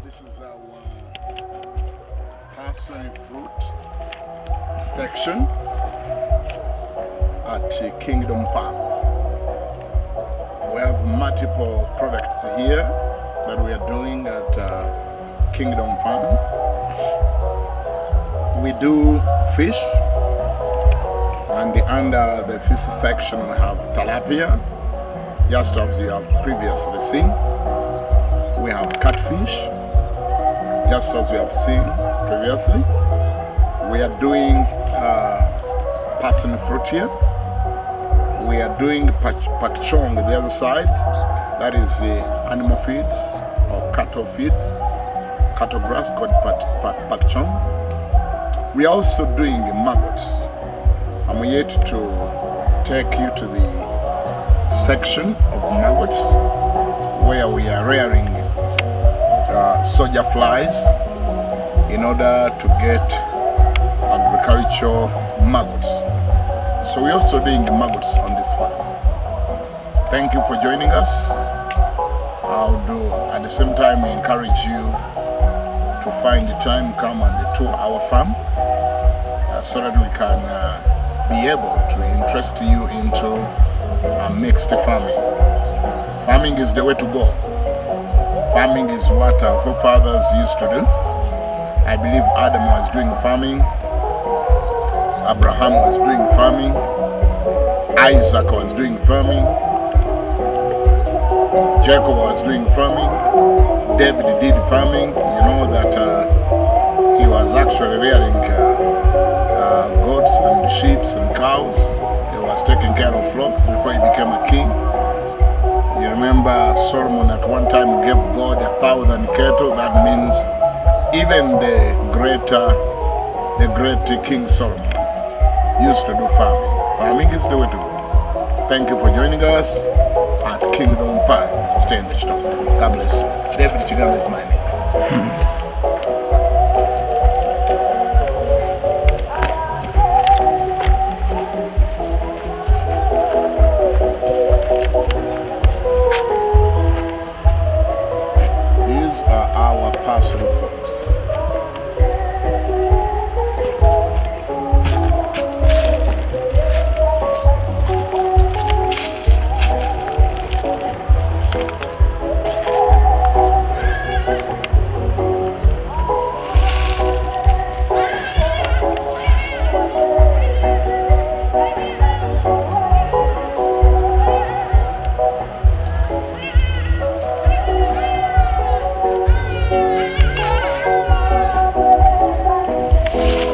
This is our passion fruit section at Kingdom Farm. We have multiple products here that we are doing at Kingdom Farm. We do fish, and under the fish section we have tilapia, just as you have previously seen. We have catfish, just as we have seen previously. We are doing passion fruit here. We are doing pak chong on the other side. That is animal feeds or cattle feeds, cattle grass called pak chong. We are also doing maggots. I'm yet to take you to the section of maggots where we are rearing soldier flies in order to get agricultural maggots. So we're also doing the maggots on this farm. Thank you for joining us. I'll do at the same time encourage you to find the time, come and tour our farm so that we can be able to interest you into mixed farming. Farming is the way to go. Farming is what our forefathers used to do. I believe Adam was doing farming, Abraham was doing farming, Isaac was doing farming, Jacob was doing farming, David did farming. You know that he was actually rearing goats and sheep and cows. He was taking care of flocks before he became a king. You remember Solomon at one time gave God 1,000 cattle. That means even the great King Solomon used to do farming. Farming is the way to go. Thank you for joining us at Kingdom Farm. Stay in the storm. God bless you. David Kiganda is my name.